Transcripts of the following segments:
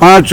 5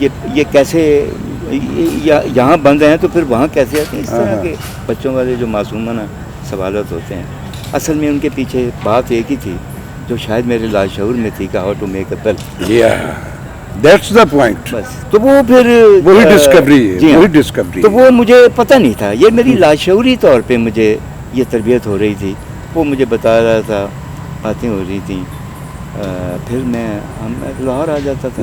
یہ کیسے یہاں بند ہیں تو پھر وہاں کیسے آتے ہیں. اس طرح کے بچوں والے جو معصومانہ سوالات ہوتے ہیں. اصل میں ان کے پیچھے بات ایک ہی تھی جو شاید میرے لاشعور میں تھی کہ how to make a peel. That's the point. بس تو وہ پھر وہی ڈسکوری ہے. جی ہاں. وہی ڈسکوری. تو وہ مجھے پتہ نہیں تھا. یہ میری لاشعوری طور پہ مجھے یہ تربیت ہو رہی تھی. وہ مجھے بتا رہا تھا, باتیں ہو رہی تھیں. پھر میں لاہور آ جاتا تھا.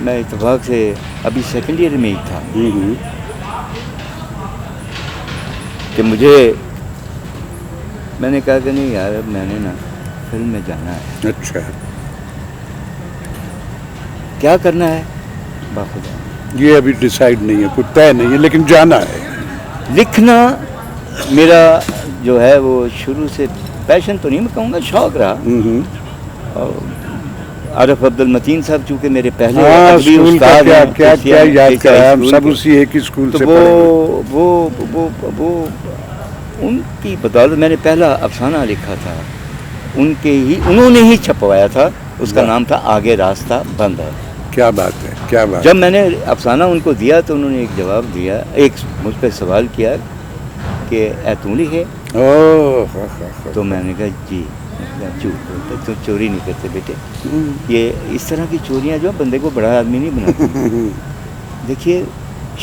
میں اتفاق سے ابھی سیکنڈ ایئر میں ہی تھا کہ میں نے کہا کہ نہیں یار اب میں نے نا فلم میں جانا ہے. اچھا. کیا کرنا ہے باخدا یہ ابھی ڈیسائیڈ نہیں ہے, کوئی طے نہیں ہے, لیکن جانا ہے. لکھنا میرا جو ہے وہ شروع سے پیشن تو نہیں میں کہوں گا, شوق رہا. عارف عبد المتین صاحب چونکہ میرے پہلے ادبی استاد ہیں, کیا یاد کرا, ہم سب اسی ایک ہی اسکول سے پڑھے. وہ ان کی بدولت میں نے پہلا افسانہ لکھا تھا. انہوں نے ہی چھپوایا تھا. اس کا نام تھا آگے راستہ بند ہے. کیا بات ہے, کیا بات. جب میں نے افسانہ ان کو دیا تو انہوں نے ایک جواب دیا, ایک مجھ پہ سوال کیا کہ اے تو لکھے. تو میں نے کہا جی. جھوٹ بولتے, تو چوری نہیں کرتے بیٹے. یہ اس طرح کی چوریاں جو بندے کو بڑا آدمی نہیں بناتی. دیکھیے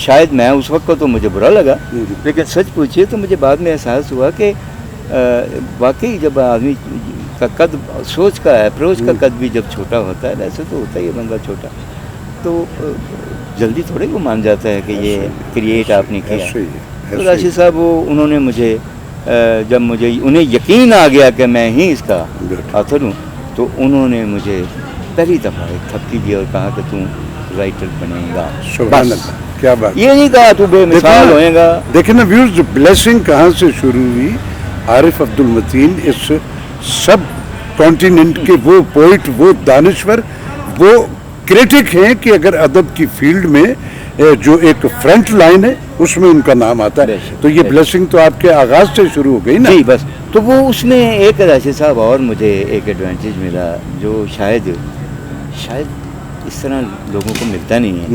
شاید میں اس وقت کو تو مجھے برا لگا, لیکن سچ پوچھیے تو مجھے بعد میں احساس ہوا کہ واقعی جب آدمی کا قد, سوچ کا اپروچ کا قد بھی جب چھوٹا ہوتا ہے, ویسے تو ہوتا ہی ہے بندہ چھوٹا, تو جلدی تھوڑے کو مان جاتا ہے کہ یہ کریٹ آپ نے کیا. تو راشد صاحب انہوں نے مجھے جب انہیں یقین آ گیا کہ میں ہی اس کا آتھر ہوں, تو انہوں نے مجھے پہلی دفعہ ایک تھپکی دی اور کہا کہ تم رائٹر بنے گا. سبحان اللہ, کیا بات. یہ نہیں کہا تو بے مثال ہوئے گا. دیکھیں نا ویورز, بلیسنگ کہاں سے شروع ہوئی. عارف عبد المتین اس سب کانٹیننٹ کے وہ پوئٹ, وہ دانشور, وہ کریٹک ہیں کہ اگر ادب کی فیلڈ میں جو ایک فرنٹ لائن ہے اس میں ان کا نام آتا ہے. تو یہ بلیسنگ تو آپ کے آغاز سے شروع ہو گئی نا. جی بس. تو وہ اس میں ایک راشد صاحب اور مجھے ایک ایڈوانٹیج ملا جو شاید اس طرح لوگوں کو ملتا نہیں ہے.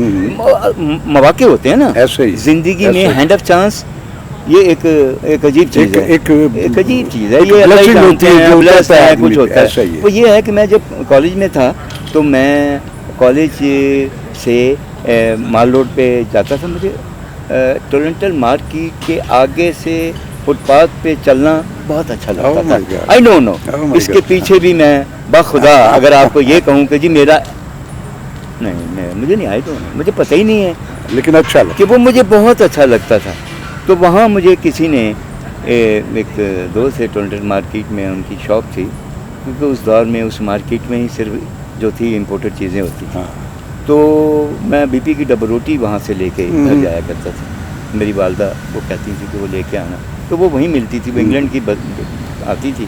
مواقع ہوتے ہیں نا ایسے ہی زندگی میں, ہینڈ آف چانس, یہ ایک عجیب چیز ہے. ایک عجیب چیز ہے. یہ کچھ ہوتا ہے. وہ یہ ہے کہ میں جب کالج میں تھا تو میں کالج سے مال روڈ پہ جاتا تھا. مجھے ٹورنٹل مارکیٹ کے آگے سے فٹ پاتھ پہ چلنا بہت اچھا لگتا تھا. آئی ڈونٹ نو, اس کے پیچھے بھی میں بخدا اگر آپ کو یہ کہوں کہ جی میرا نہیں, مجھے نہیں, آئی ڈونٹ نو, مجھے پتہ ہی نہیں ہے, لیکن اچھا لگتا کہ وہ مجھے بہت اچھا لگتا تھا. تو وہاں مجھے کسی نے, ایک دوست ہے ٹورنٹل مارکیٹ میں, ان کی شاپ تھی, کیونکہ اس دور میں اس مارکیٹ میں ہی صرف جو تھی امپورٹڈ چیزیں ہوتی تھیں. تو میں بی پی کی ڈبل روٹی وہاں سے لے کے گھر جایا کرتا تھا. میری والدہ وہ کہتی تھی کہ وہ لے کے آنا, تو وہ وہیں ملتی تھی. وہ انگلینڈ کی آتی تھی.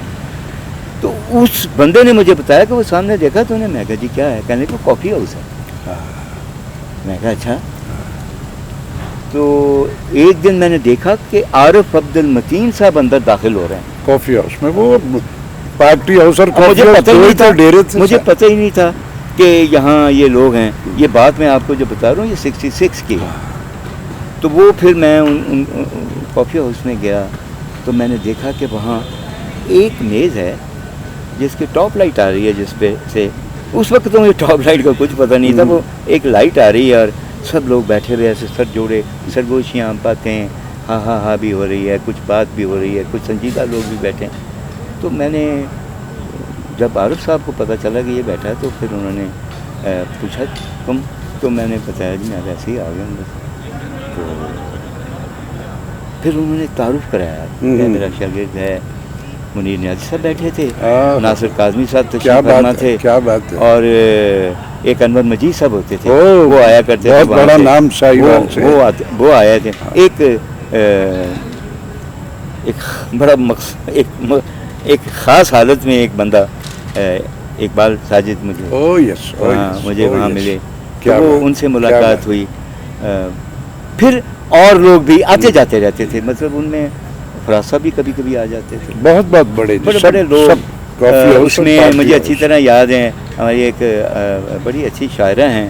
تو اس بندے نے مجھے بتایا کہ وہ سامنے دیکھا تو انہیں, میں کہا جی کیا ہے, کہنے کو کافی ہاؤس ہے. میں کہا اچھا. تو ایک دن میں نے دیکھا کہ عارف عبد المتین صاحب اندر داخل ہو رہے ہیں کافی ہاؤس میں. وہ پارٹی ہاؤس اور مجھے پتہ ہی نہیں تھا کہ یہاں یہ لوگ ہیں. یہ بات میں آپ کو جو بتا رہا ہوں یہ 66 کی ہے. تو وہ پھر میں ان کافی ہاؤس میں گیا تو میں نے دیکھا کہ وہاں ایک میز ہے جس کی ٹاپ لائٹ آ رہی ہے, جس پہ سے اس وقت تو مجھے ٹاپ لائٹ کا کچھ پتہ نہیں تھا. وہ ایک لائٹ آ رہی ہے اور سب لوگ بیٹھے ہوئے ایسے سر جوڑے, سرگوشیاں باتیں ہاں بھی ہو رہی ہے, کچھ بات بھی ہو رہی ہے, کچھ سنجیدہ لوگ بھی بیٹھے ہیں. تو میں نے جب عارف صاحب کو پتہ چلا کہ یہ بیٹھا ہے تو پھر انہوں نے پوچھا تم, تو میں نے بتایا جی میں ویسے ہی آ گیا ہوں. تو پھر انہوں نے تعارف کرایا کہ میرا شاگرد ہے منیر نیازی صاحب بیٹھے تھے, ناصر کاظمی صاحب تشریف فرما تھے, اور ایک انور مجید صاحب ہوتے تھے, وہ آیا کرتے تھے. بڑا نام وہ آئے تھے. ایک بڑا ایک خاص حالت میں ایک بندہ اقبال ساجد مجھے وہاں ملے. وہ ان سے ملاقات ہوئی. پھر اور لوگ بھی آتے جاتے رہتے تھے, مطلب ان میں فراسہ بھی کبھی کبھی آ جاتے تھے. بہت بڑے لوگ. اس میں مجھے اچھی طرح یاد ہیں, ہماری ایک بڑی اچھی شاعرہ ہیں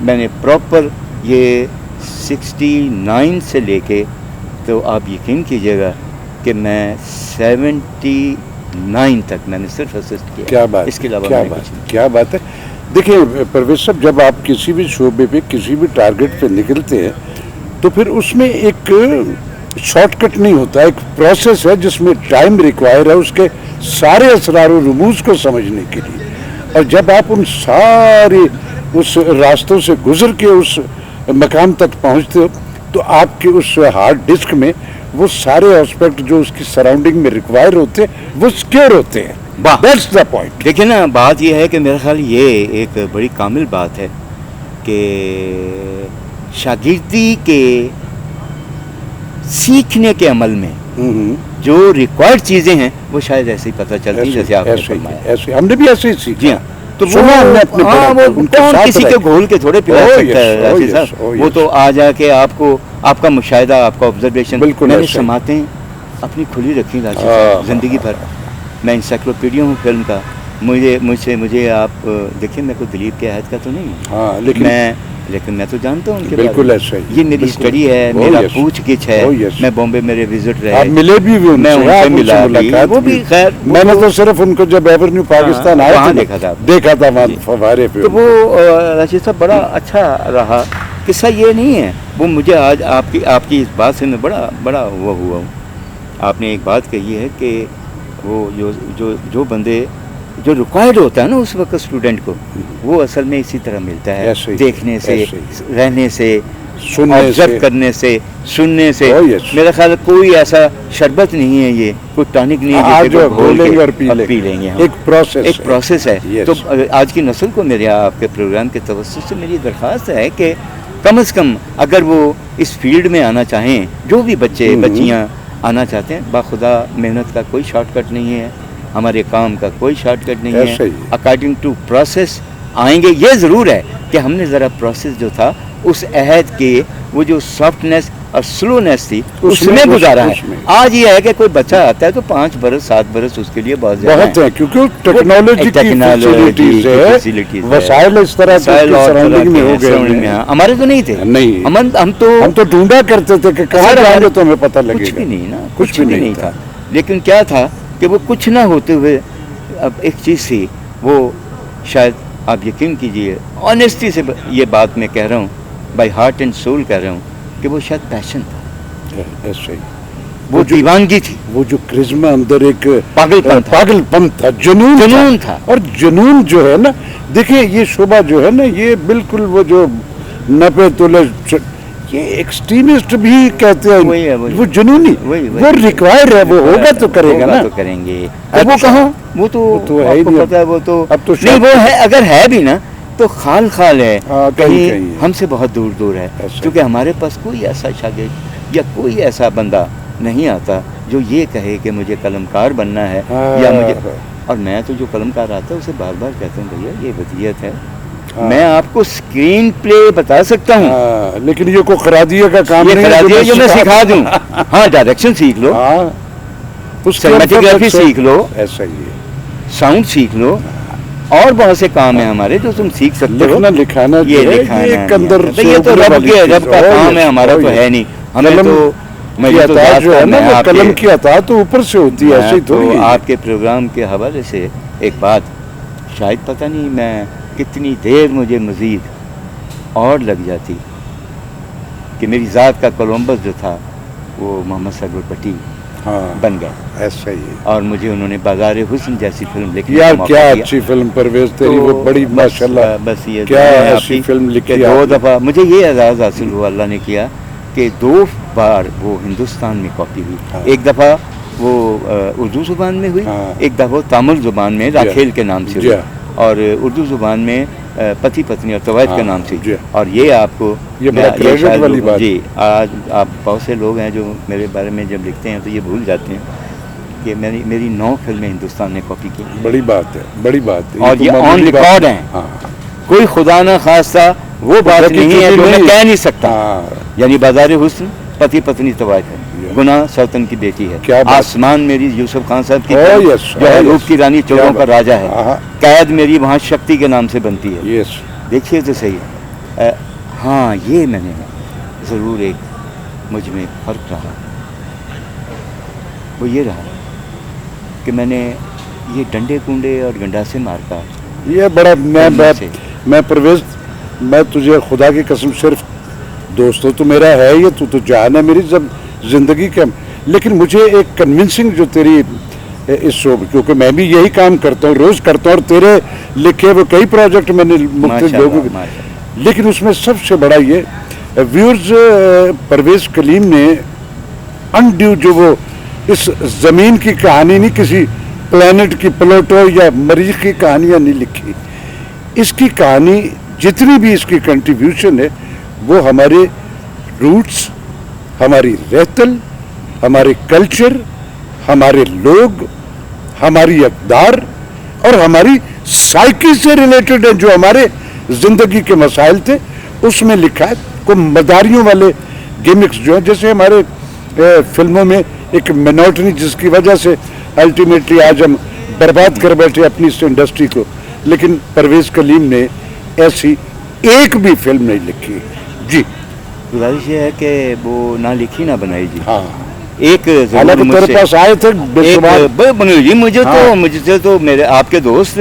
میں نے پراپر یہ 69 سے لے کے تو آپ یقین کیجئے گا کہ میں 79 تک میں نے صرف اسسٹ کیا. کیا بات، اس کے علاوہ کیا میں نے بات، کچھ نہیں. کیا بات ہے. دیکھیں پرویز صاحب، جب آپ کسی بھی شعبے پہ کسی بھی ٹارگٹ پہ نکلتے ہیں تو پھر اس میں ایک شارٹ کٹ نہیں ہوتا، ایک پروسیس ہے جس میں ٹائم ریکوائر ہے اس کے سارے اسرار و رموز کو سمجھنے کے لیے. اور جب آپ ان سارے اس راستوں سے گزر کے اس مقام تک پہنچتے ہو تو آپ کے اس ہارڈ ڈسک میں وہ سارے اسپیکٹ جو اس کی سراؤنڈنگ میں ریکوائر ہوتے ہیں وہ سکیور ہوتے ہیں. That's the point. دیکھیں نا، بات یہ ہے کہ میرا خیال یہ ایک بڑی کامل بات ہے کہ شاگردی کے سیکھنے کے عمل میں جو ریکوائرڈ چیزیں ہیں وہ شاید ایسے ہی پتہ چلتی ہیں جیسے آپ نے فرمایا. ایسے ہم نے بھی ایسے ہی سیکھا. جی ہاں. تو وہ کون کسی کے گھول کے تھوڑے پلا سکتا ہے راشد صاحب. وہ تو آ جا کے آپ کو آپ کا مشاہدہ، آپ کا آبزرویشن میں نے سماعتیں اپنی کھلی رکھی راشد صاحب زندگی بھر. میں انسائکلوپیڈیا ہوں فلم کا. مجھے آپ دیکھیں، میں کوئی دلیپ کے عہد کا تو نہیں ہوں، لیکن میں تو جانتا ہوں ان کے بالکل ایسا ہی. یہ میری اسٹڈی ہے، میرا پوچھ گچھ ہے. میں بامبے میرے وزٹ رہے، آپ ملے بھی ہوئے، میں ان سے ملا بھی. وہ بھی خیر میں نے تو صرف ان کو جب ایورنیو پاکستان آئے تھے دیکھا تھا وہاں فوارے پہ. تو وہ راشد صاحب بڑا اچھا رہا. قصہ یہ نہیں ہے، وہ مجھے آج آپ کی اس بات سے میں بڑا وہ ہوا ہوں. آپ نے ایک بات کہی ہے کہ وہ جو بندے جو ریکوائرڈ ہوتا ہے نا اس وقت اسٹوڈنٹ کو، وہ اصل میں اسی طرح ملتا ہے. دیکھنے سے، رہنے سے، آبزرو کرنے سے، سننے سے. میرا خیال ہے کوئی ایسا شربت نہیں ہے، یہ کوئی ٹانک نہیں ہے جو پی لیں گے. ایک پروسیس ہے. تو آج کی نسل کو میرے آپ کے پروگرام کے توسط سے میری درخواست ہے کہ کم از کم اگر وہ اس فیلڈ میں آنا چاہیں، جو بھی بچے بچیاں آنا چاہتے ہیں، باخدا محنت کا کوئی شارٹ کٹ نہیں ہے، ہمارے کام کا کوئی شارٹ کٹ نہیں ہے. اکارڈنگ ٹو پروسیس آئیں گے. یہ ضرور ہے کہ ہم نے ذرا پروسیس جو تھا اس عہد کے وہ جو سافٹنیس اور سلونیس تھی اس میں گزارا ہے. آج یہ ہے کہ کوئی بچہ آتا ہے تو 5 برس 7 برس اس کے لیے بہت زیادہ ہے، کیونکہ ٹیکنالوجی کی فیسیلیٹیز، وسائل اس طرح سراؤنڈنگ میں ہو گئے. ہمارے تو نہیں تھے. ہم تو ڈھونڈا کرتے تھے کہ کہاں جائیں گے تو ہمیں پتہ لگے گا. کچھ بھی نہیں نا، کچھ بھی نہیں تھا. لیکن کیا تھا کہ وہ کچھ نہ ہوتے ہوئے اب ایک چیز تھی، وہ شاید آپ یقین کیجئے، آنیسٹی سے یہ بات میں کہہ رہا ہوں، بائی ہارٹ اینڈ سول کہہ رہا ہوں کہ وہ شاید پیشن تھا. ایسا ہی وہ دیوانگی تھی، وہ جو کرزما اندر ایک پاگل پن تھا، جنون تھا. اور جنون جو ہے نا، دیکھیں یہ شعبہ جو ہے نا، یہ بالکل وہ جو نپے تلے یہ ایکسٹریمسٹ بھی کہتے ہیں، وہ جنونی، وہ ریکوائر ہے، وہ ہوگا تو کرے گا نا. تو کریں گے. وہ کہاں، وہ تو ہے ہی نہیں. وہ تو اب تو نہیں، وہ ہے، اگر ہے بھی نا تو خال ہے، کہیں ہم سے بہت دور ہے. کیونکہ ہمارے پاس کوئی ایسا شاگرد یا کوئی ایسا بندہ نہیں آتا جو یہ کہے کہ مجھے قلمکار بننا ہے یا مجھے. اور میں تو جو قلمکار آتا ہے اسے بار بار کہتا ہوں بھیا یہ بدیت ہے. میں آپ کو اسکرین پلے بتا سکتا ہوں، لیکن یہ کوئی خرادیے کا کام نہیں ہے جو میں سکھا دوں. ہاں، ڈائریکشن سیکھ لو، سینیماٹوگرافی سیکھ لو، ایسا ہی ساؤنڈ سیکھ لو، اور بہت سے کام ہیں ہمارے جو تم سیکھ سکتے ہو. لکھانا یہ تو رب کا کام ہے، ہمارا تو ہے نہیں. ہمیں تو قلم کی عطا تو اوپر سے ہوتی ہے. ایسے تو آپ کے پروگرام کے حوالے سے ایک بات، شاید پتہ نہیں میں کتنی دیر مجھے مزید اور لگ جاتی کہ میری ذات کا کولمبس جو تھا وہ محمد سرور پٹی بن گیا. ایسا ہی. اور مجھے انہوں نے بازار حسن جیسی فلم لکھی. یار کیا اچھی فلم پرویز تیری، وہ بڑی ماشاءاللہ. بس یہ کیا اچھی فلم لکھی. 2 دفعہ مجھے یہ اعزاز حاصل ہوا اللہ نے کیا کہ 2 بار وہ ہندوستان میں کاپی ہوئی. ایک دفعہ وہ اردو زبان میں ہوئی، ایک دفعہ تامل زبان میں راکھیل کے نام سے ہوئی، اور اردو زبان میں پتی پتنی اور طوائف کے نام سے. اور یہ آپ کو جی، آج آپ بہت سے لوگ ہیں جو میرے بارے میں جب لکھتے ہیں تو یہ بھول جاتے ہیں کہ میری 9 فلمیں ہندوستان نے کاپی کی. بڑی بات ہے، بڑی بات ہے. اور یہ آن ریکارڈ ہیں. کوئی خدا نہ خواستہ وہ بات نہیں ہے جو میں کہہ نہیں سکتا. یعنی بازار حسن پتی پتنی طوائف ہے، گناہ سوتن کی بیٹی ہے، آسمان میری یوسف خان صاحب کی جو ہے روپ کی رانی چوروں کا راجا ہے، قید میری وہاں شکتی کے نام سے بنتی ہے. دیکھیے تو صحیح. ہاں یہ میں نے ضرور ایک مجھ میں فرق رہا، وہ یہ رہا کہ میں نے یہ ڈنڈے کنڈے اور گنڈاسے مار کر یہ بڑا سے میں پرویز، میں تجھے خدا کی قسم صرف دوستوں تو میرا ہے یہ، تو جان ہے میری جب زندگی کے، لیکن مجھے ایک کنونسنگ جو تیری اس شعبے، کیونکہ میں بھی یہی کام کرتا ہوں، روز کرتا ہوں، اور تیرے لکھے وہ کئی پروجیکٹ میں نے مختلف لوگوں کے، لیکن اس میں سب سے بڑا یہ ویورز پرویز کلیم نے انڈیو جو وہ اس زمین کی کہانی نہیں، کسی پلانٹ کی پلوٹو یا مریخ کی کہانیاں نہیں لکھی، اس کی کہانی جتنی بھی اس کی کنٹریبیوشن ہے وہ ہمارے روٹس، ہماری رہتل، ہمارے کلچر، ہمارے لوگ، ہماری اقدار اور ہماری سائیکی سے ریلیٹڈ ہے، جو ہمارے زندگی کے مسائل تھے اس میں لکھا ہے۔ کوئی مداریوں والے گیمکس جو ہیں، جیسے ہمارے فلموں میں ایک منوٹنی جس کی وجہ سے الٹیمیٹلی آج ہم برباد کر بیٹھے اپنی اس انڈسٹری کو، لیکن پرویز کلیم نے ایسی ایک بھی فلم نہیں لکھی جی۔ گزارش یہ ہے کہ وہ نہ لکھی نہ بنائی جی، ہاں ایک حالانکہ تیرے پاس آئے تھے بے شمار، جی مجھے تو میرے آپ کے دوست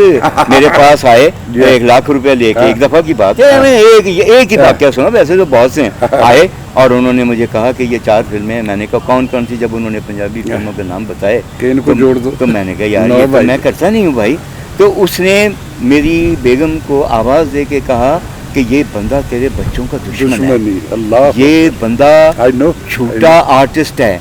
میرے پاس آئے 1,00,000 روپیہ لے کے، ایک دفعہ کی بات ہے، ہمیں ایک ہی واقعہ سنا، ویسے تو بہت سے آئے اور انہوں نے مجھے کہا کہ یہ 4 فلمیں ہیں۔ میں نے کہا کون کون سی؟ جب انہوں نے پنجابی فلموں کے نام بتائے کہ ان کو جوڑ دو، تو میں نے کہا یار یہ تو میں کرتا نہیں ہوں بھائی۔ تو اس نے میری بیگم کو آواز دے کے کہا کہ یہ بندہ تیرے بچوں کا دشمن ہے، اللہ یہ بندہ چھوٹا آرٹسٹ ہے،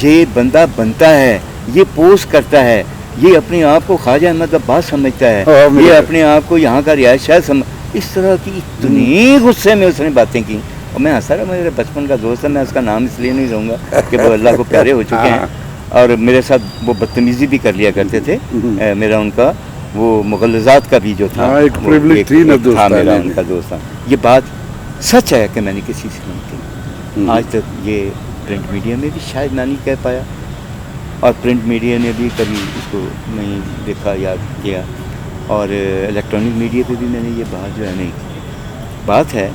یہ بندہ بنتا ہے، یہ پوز کرتا ہے، یہ اپنے آپ کو خواجہ احمد عباس سمجھتا ہے، یہ اپنے آپ کو یہاں کا رہائش شہر اس طرح کی اتنی غصے میں اس نے باتیں کی، اور میں ہنسا رہا، میرے بچپن کا دوست ہے، میں اس کا نام اس لیے نہیں لوں گا کہ وہ اللہ کو پیارے ہو چکے ہیں، اور میرے ساتھ وہ بدتمیزی بھی کر لیا کرتے تھے، میرا ان کا وہ مغلظات کا بھی جو تھا میرا ان کا دوست تھا۔ یہ بات سچ ہے کہ میں نے کسی سے نہیں کی، آج تک یہ پرنٹ میڈیا میں بھی شاید میں نہیں کہہ پایا، اور پرنٹ میڈیا نے بھی کبھی اس کو نہیں دیکھا یا کیا، اور الیکٹرانک میڈیا پہ بھی میں نے یہ بات جو ہے نہیں کی۔ بات ہے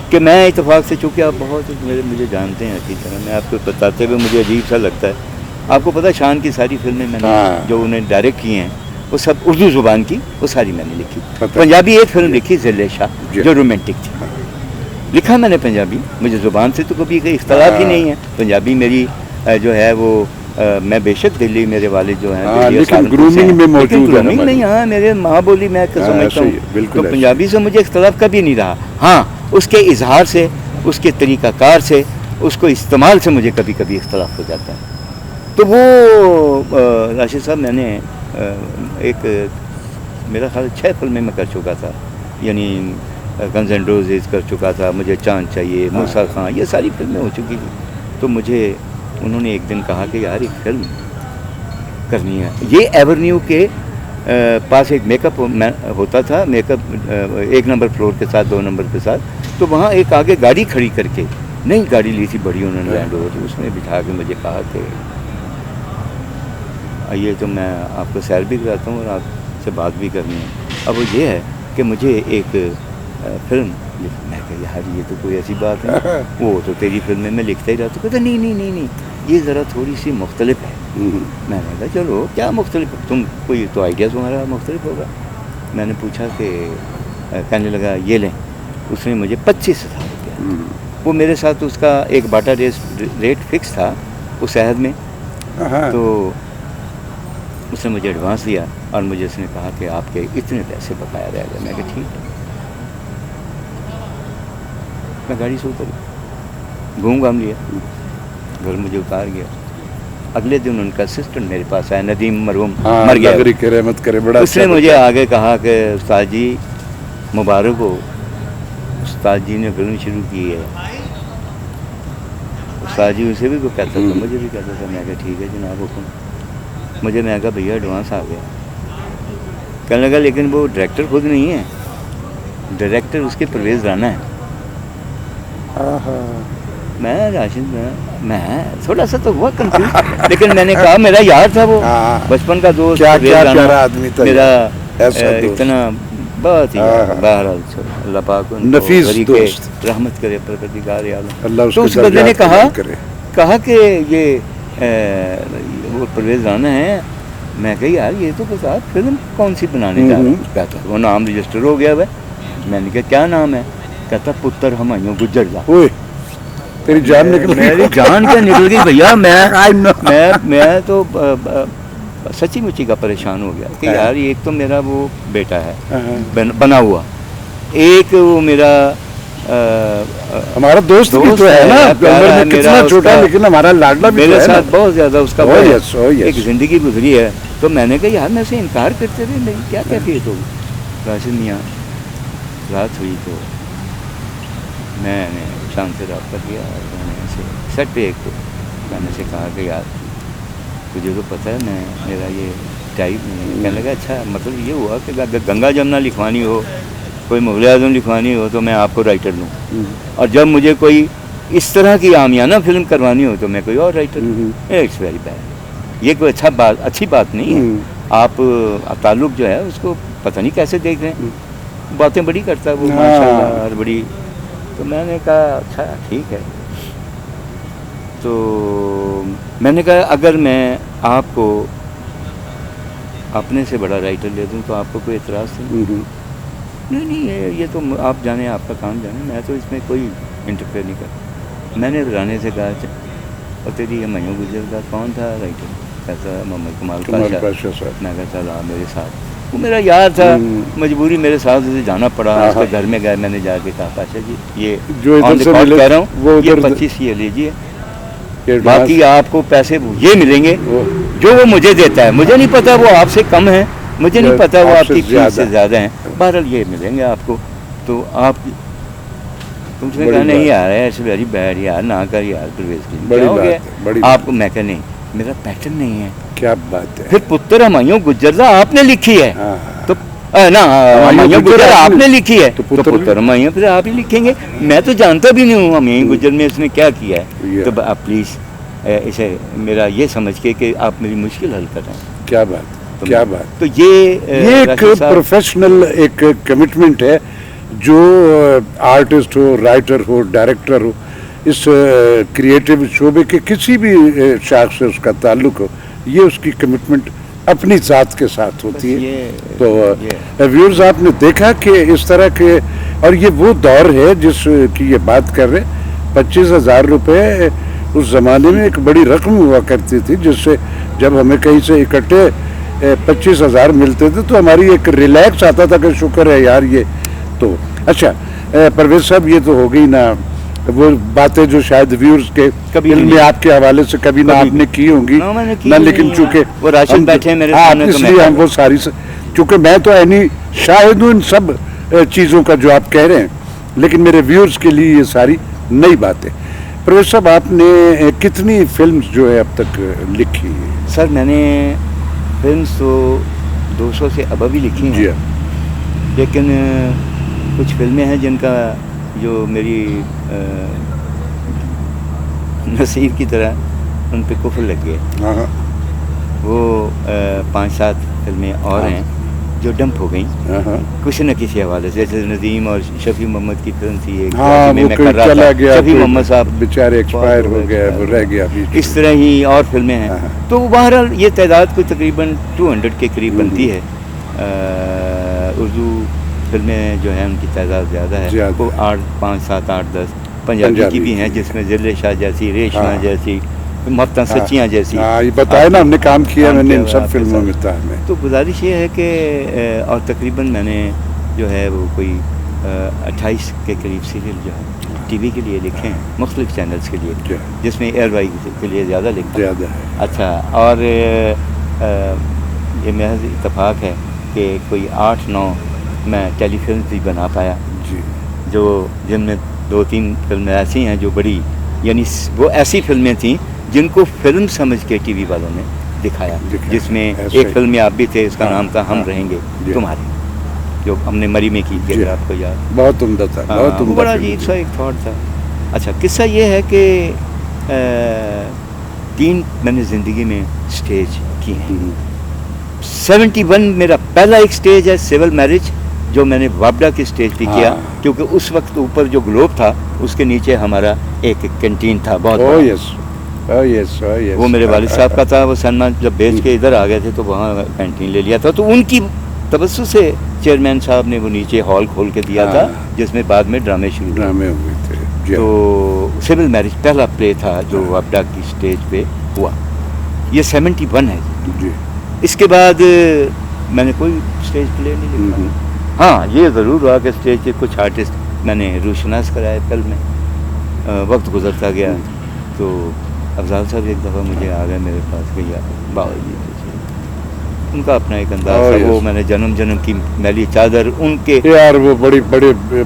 کہ میں اتفاق سے، چونکہ آپ بہت مجھے جانتے ہیں اچھی طرح، میں آپ کو بتاتے ہوئے مجھے عجیب سا لگتا ہے، آپ کو پتہ شان کی ساری فلمیں میں نے جو انہیں ڈائریکٹ کی ہیں وہ سب اردو زبان کی، وہ ساری میں نے لکھی۔ پنجابی ایک فلم لکھی ذل شاہ جو رومانٹک تھی، لکھا میں نے پنجابی، مجھے زبان سے تو کبھی کوئی اختلاف ہی نہیں ہے، پنجابی میری جو ہے وہ میں بے شک دلی، میرے والد جو ہیں لیکن گرومنگ میں موجود ہے نہیں، ہاں میرے ماں بولی میں سمجھتا ہوں، تو پنجابی سے مجھے اختلاف کبھی نہیں رہا، ہاں اس کے اظہار سے، اس کے طریقہ کار سے، اس کو استعمال سے مجھے کبھی کبھی اختلاف ہو جاتا ہے۔ تو وہ راشد صاحب میں نے ایک میرا خیال 6 فلمیں میں کر چکا تھا، یعنی گنز اینڈ روزز کر چکا تھا، مجھے چاند چاہیے، موسیٰ خان، یہ ساری فلمیں ہو چکی تھیں۔ تو مجھے انہوں نے ایک دن کہا کہ یار ایک فلم کرنی ہے۔ یہ ایورنیو کے پاس ایک میک اپ ہوتا تھا، میک اپ 1 نمبر فلور کے ساتھ 2 نمبر کے ساتھ، تو وہاں ایک آگے گاڑی کھڑی کر کے، نئی گاڑی لی تھی بڑی انہوں نے لینڈ روور، اس میں بٹھا کے مجھے کہا کہ آئیے تو میں آپ کو سیر بھی کراتا ہوں اور آپ سے بات بھی کرنی ہے۔ اب وہ یہ ہے کہ مجھے ایک فلم، میں کہا یار یہ تو کوئی ایسی بات ہے، وہ تو تیری فلمیں میں لکھتا ہی رہتا ہوں۔ کہتا نہیں یہ ذرا تھوڑی سی مختلف ہے۔ میں نے کہا چلو کیا مختلف، تم کوئی تو آئیڈیا تمہارا مختلف ہوگا۔ میں نے پوچھا کہ کہنے لگا یہ لیں، اس نے مجھے 25,000 روپیہ، وہ میرے ساتھ اس کا ایک باٹا ریٹ فکس تھا اس عہد میں، تو اس نے مجھے ایڈوانس دیا اور مجھے اس نے کہا کہ آپ کے اتنے پیسے بقایا رہ گئے۔ میں کہا ٹھیک ہے، میں گاڑی سے اتر گھوم گھام لیا، گھر مجھے اتار گیا۔ اگلے دن ان کا اسسٹنٹ میرے پاس آیا، ندیم مرحوم مر گیا، رحمت کرے، بڑا اس نے مجھے آگے کہا کہ استاد جی مبارک ہو، استاد جی نے فلم شروع کی ہے۔ استاد جی اسے بھی کوئی کہتا تھا، مجھے بھی کہتا تھا۔ میں کہا ٹھیک ہے جناب حکم۔ مجھے میں کہا بھیا ایڈوانس آ گیا۔ کہنے لگا لیکن وہ ڈائریکٹر خود نہیں ہے، ڈائریکٹر اس کے پرویز رانا ہے۔ میں راشد میں تھوڑا سا تو ہوا کنفیوز، لیکن میں نے کہا میرا یار تھا وہ، بچپن کا دوست، میرا اتنا بہت ہی ہاں۔ بہرحال اللہ پاک ان کو نفیس غریق دوست۔ رحمت کرے پروردگار عالم۔ اللہ اس تو کے اس بندے نے درجات بلند کرے۔ کہا کہ یہ وہ پرویز رانا ہے۔ میں کہا یار یہ تو بتا فلم کون سی بنانے جا رہا ہوں؟ کہتا وہ نام رجسٹر ہو گیا ہے۔ میں نے کہا کیا نام ہے؟ کہتا پتر ہمایوں گجر دا۔ اوئے تیری جان نکل گئی۔ میری جان کیا نکل گئی بھیا، میں تو سچی مچی کا پریشان ہو گیا کہ یار ایک تو میرا وہ بیٹا ہے بنا ہوا، ایک وہ میرا ہمارا دوست بھی تو ہے نا، عمر میں کتنا چھوٹا لیکن ہمارا لاڈلا بھی میرے تو ہے نا۔ ساتھ بہت زیادہ اس کا yes, ایک زندگی گزری ہے۔ تو میں نے کہا یار میں سے انکار کرتے رہے، نہیں کیا کیفیت ہوگی؟ راشد میاں رات ہوئی تو میں نے شام سے رابطہ کیا، میں نے اسے سیٹ پہ ایک تو میں نے سے کہا کہ یار تجھے تو پتہ ہے میں میرا یہ ٹائپ نہیں ہے۔ کہنے لگا اچھا مطلب یہ ہوا کہ گنگا جمنا لکھوانی ہو، کوئی مغل اعظم لکھوانی ہو تو میں آپ کو رائٹر لوں، اور جب مجھے کوئی اس طرح کی عامیانہ فلم کروانی ہو تو میں کوئی اور رائٹر لوں۔ اٹس ویری بیڈ، یہ کوئی اچھی بات نہیں ہے۔ آپ تعلق جو ہے اس کو پتہ نہیں کیسے دیکھ رہے ہیں، باتیں بڑی کرتا ہے وہ ماشاء اللہ اور بڑی۔ تو میں نے کہا اچھا ٹھیک ہے۔ تو میں نے کہا اگر میں آپ کو اپنے سے بڑا رائٹر لے دوں تو آپ کو کوئی اعتراض نہیں، یہ تو آپ جانیں، آپ کا کام جانیں، میں تو اس میں کوئی انٹرفیئر نہیں کرتا۔ میں نے رانے سے کہا اور تیری ہمایوں گجر کا کون تھا رائٹر؟ کہتا محمد کمال پاشا صاحب۔ میں کہا چل آ میرے ساتھ، وہ میرا یار تھا، مجبوری میرے ساتھ اسے جانا پڑا۔ اس کے گھر میں گئے، میں نے جا کے کہا پاشا جی یہ جو آن ریکارڈ کہہ رہا ہوں، یہ 25 یہ لیجیے، باقی آپ کو پیسے یہ ملیں گے جو وہ مجھے دیتا ہے۔ مجھے نہیں پتا وہ آپ سے کم ہے، مجھے نہیں پتا وہ آپ کی فیس سے زیادہ ہیں، بہرحال یہ ملیں گے آپ کو۔ تو آپ تم سے کہا نہیں یار ایسے ویری بیڈ یار، نہ کر یار پرویز کی کیا ہو گیا آپ کو؟ میں کہا نہیں میرا پیٹرن نہیں ہے۔ کیا بات ہے؟ پھر پتر ہمایوں گجر دا آپ نے لکھی ہے تو نا، ہمایوں گجر آپ نے لکھی ہے تو پتر ہمایوں پھر آپ ہی لکھیں گے۔ میں تو جانتا بھی نہیں ہوں ہمایوں گجر میں اس نے کیا کیا ہے، تو آپ پلیز اسے میرا یہ سمجھ کے کہ آپ میری مشکل حل کر رہے ہیں۔ کیا بات کیا بات۔ تو یہ ایک پروفیشنل ایک کمٹمنٹ ہے جو آرٹسٹ ہو، رائٹر ہو، ڈائریکٹر ہو، اس کریٹو شعبے کے کسی بھی شاخ سے اس کا تعلق ہو، یہ اس کی کمٹمنٹ اپنی ذات کے ساتھ ہوتی ہے۔ تو ویورز آپ نے دیکھا کہ اس طرح کے، اور یہ وہ دور ہے جس کی یہ بات کر رہے، 25,000 روپے اس زمانے میں ایک بڑی رقم ہوا کرتی تھی، جس سے جب ہمیں کہیں سے اکٹھے 25,000 ملتے تھے تو ہماری ایک ریلیکس آتا تھا کہ شکر ہے یار یہ تو۔ اچھا پرویز صاحب یہ تو ہو گئی نا وہ باتیں جو شاید ویورز کے علم میں آپ کے حوالے سے کبھی نہ آپ نے کی ہوں گی نہ، لیکن چونکہ وہ راشد بیٹھے میرے سامنے اس لیے ہم وہ ساری چونکہ میں تو عینی شاہد ہوں ان سب چیزوں کا جو آپ کہہ رہے ہیں، لیکن میرے ویورز کے لیے یہ ساری نئی باتیں۔ پرویز صاحب آپ نے کتنی فلمز جو ہے اب تک لکھی ہیں؟ سر میں نے فلمز تو 200 سے ابو ہی لکھی ہیں، لیکن کچھ فلمیں ہیں جن کا جو میری نصیب کی طرح ان پہ کفر لگ گئے۔ وہ 5-7 فلمیں اور ہیں جو ڈمپ ہو گئیں کسی نہ کسی حوالے سے، جیسے ندیم اور شفیع محمد کی فلم تھی ایک، میں کر رہا تھا، شفیع محمد صاحب بیچارے ایکسپائر ہو گئے، وہ رہ گیا ابھی۔ اس طرح ہی اور فلمیں ہیں۔ تو بہرحال یہ تعداد کو تقریباً 200 کے قریب بنتی ہے۔ اردو فلمیں جو ہیں ان کی تعداد زیادہ ہے، وہ 5, 7, 8, 10 پنجابی کی بھی ہیں جس میں ذل شاہ جیسی، ریشمہ جیسی، مفتاں سچیاں جیسی، یہ بتایا نا ہم نے کام کیا میں نے ان سب فلموں میں تھا۔ تو گزارش یہ ہے کہ اور تقریباً میں نے جو ہے وہ کوئی 28 کے قریب سیریل جو ہے ٹی وی کے لیے لکھے ہیں، مختلف چینلز کے لیے، جس میں ایئر وائی کے لیے زیادہ لکھا ہے۔ اچھا، اور یہ محض اتفاق ہے کہ کوئی 8-9 میں ٹیلی فلم بھی بنا پایا، جو جن میں 2-3 فلمیں ایسی ہیں جو بڑی، یعنی وہ ایسی فلمیں تھیں جن کو فلم سمجھ کے ٹی وی والوں نے دکھایا، جس میں ایک فلم میں آپ بھی تھے، اس کا نام تھا ہم رہیں گے تمہارے، جو ہم نے مری میں کی تھی، اگر آپ کو یاد۔ بہت عمدہ تھا، بہت عمدہ، بڑا عجیب سا ایک تھاٹ تھا۔ اچھا، قصہ یہ ہے کہ 3 میں نے زندگی میں سٹیج کی ہیں۔ 71 میرا پہلا ایک سٹیج ہے سول میرج، جو میں نے وابڈا کی اسٹیج پہ کیا, کیونکہ اس وقت اوپر جو گلوب تھا اس کے نیچے ہمارا ایک کینٹین تھا بہت بڑا. وہ میرے والد صاحب کا تھا. وہ سنما جب بیچ کے ادھر آ گئے تھے تو وہاں کینٹین لے لیا تھا. تو ان کی توسط سے چیئرمین صاحب نے وہ نیچے ہال کھول کے دیا تھا جس میں بعد میں ڈرامے ہوئے تھے. تو سول میرج پہلا پلے تھا جو وابڈا کی اسٹیج پہ ہوا. یہ 71 ہے جی. اس کے بعد میں نے کوئی اسٹیج پلے نہیں لکھا. ہاں یہ ضرور ہوا کہ اسٹیج پہ کچھ آرٹسٹ میں نے روشناس کرائے فلم میں. وقت گزرتا گیا تو افضال صاحب ایک دفعہ مجھے آ گئے میرے پاس کہ یار بابا جی ان کا اپنا ایک انداز تھا. وہ میں نے جنم کی میلی چادر ان کے یار وہ بڑے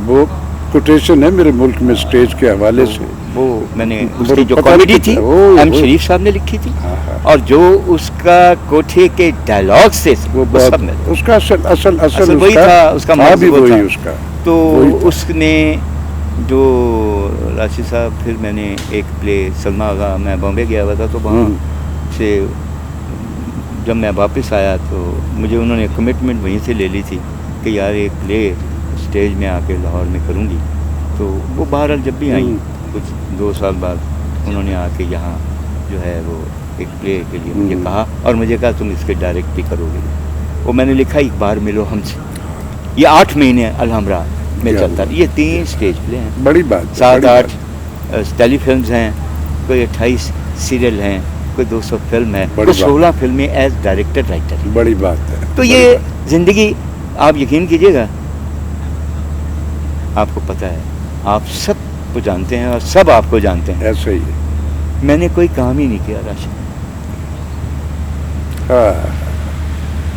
وہ کوٹیشن ہے میرے ملک میں اسٹیج کے حوالے سے. وہ میں نے اس کی جو کامیڈی تھی ایم شریف صاحب نے لکھی تھی, اور جو اس کا کوٹھے کے ڈائلاگ سے وہ سب میں اس کا اصل وہی تھا. اس کا بھی وہی اس کا. تو اس نے جو راشد صاحب پھر میں نے ایک پلے سلما آغا, میں بامبے گیا ہوا تھا تو وہاں سے جب میں واپس آیا تو مجھے انہوں نے کمٹمنٹ وہیں سے لے لی تھی کہ یار ایک پلے اسٹیج میں آ کے لاہور میں کروں گی. تو وہ بہرحال جب بھی آئیں کچھ 2 سال بعد انہوں نے آ کے یہاں جو ہے وہ ایک پلے کے لیے مجھے کہا, اور مجھے کہا تم اس کے ڈائریکٹ بھی کرو گے. وہ میں نے لکھا ایک بار ملو ہم سے. یہ 8 مہینے الحمرا میں چلتا. یہ 3 اسٹیج پلے ہیں. بڑی بات. 7-8 ٹیلی فلمز ہیں, کوئی 28 سیریل ہیں, کوئی 200 فلم ہے, کوئی 16 فلمیں ایز ڈائریکٹر رائٹر. بڑی بات ہے. تو یہ زندگی آپ یقین کیجیے گا, آپ کو پتہ ہے, آپ سب کو جانتے ہیں اور سب آپ کو جانتے ہیں. ایسا ہی ہے. میں نے کوئی کام ہی نہیں کیا راشد,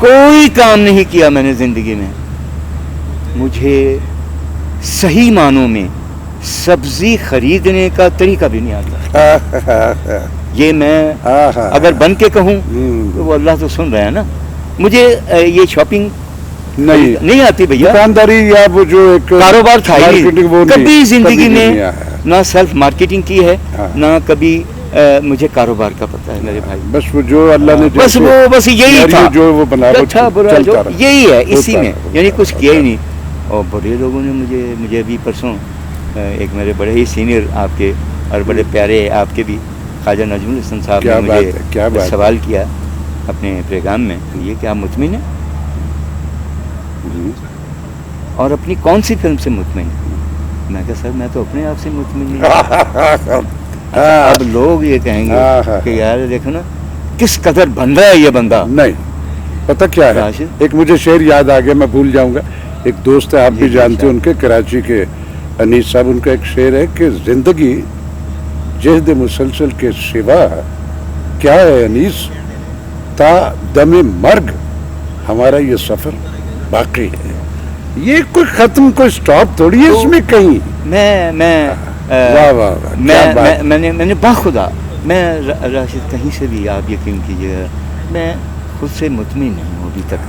کوئی کام نہیں کیا میں نے زندگی میں. مجھے صحیح معنوں میں سبزی خریدنے کا طریقہ بھی نہیں آتا. یہ میں اگر بن کے کہوں تو وہ اللہ تو سن رہا ہے نا. مجھے یہ شاپنگ نہیں آتی بھیا. دکانداری یا وہ جو ایک کاروبار تھا ہی کبھی زندگی میں نہ سیلف مارکیٹنگ کی ہے نہ کبھی مجھے کاروبار کا پتہ ہے میرے بھائی. بس وہ جو اللہ نے بس یہی تھا جو وہ بنا اچھا برا جو یہی ہے اسی میں, یعنی کچھ کیا ہی نہیں. اور بڑے لوگوں نے مجھے ابھی پرسوں ایک میرے بڑے ہی سینئر آپ کے اور بڑے پیارے آپ کے بھی خواجہ نجم الحسن صاحب نے مجھے سوال کیا اپنے پیغام میں, یہ کہ آپ مطمئن ہیں اور اپنی کون سی فلم سے مطمئن ہیں؟ میں کہا سر میں تو اپنے آپ سے مطمئن نہیں. اب لوگ یہ کہیں گے کہ یار دیکھو نا کس قدر بن رہا ہے یہ بندہ. نہیں پتہ کیا ہے, ایک مجھے شعر یاد آ گیا, میں بھول جاؤں گا. ایک دوست ہے آپ بھی جانتے ہیں ان کے, کراچی کے انیس صاحب, ان کا ایک شعر ہے کہ زندگی جہد مسلسل کے سوا کیا ہے انیس, تا دم مرگ ہمارا یہ سفر باقی ہے. یہ کوئی ختم کوئی سٹاپ تھوڑی ہے اس میں کہیں. میں نے باخدا میں راشد کہیں سے بھی آپ یقین کیجیے میں خود سے مطمئن نہیں ہوں ابھی تک.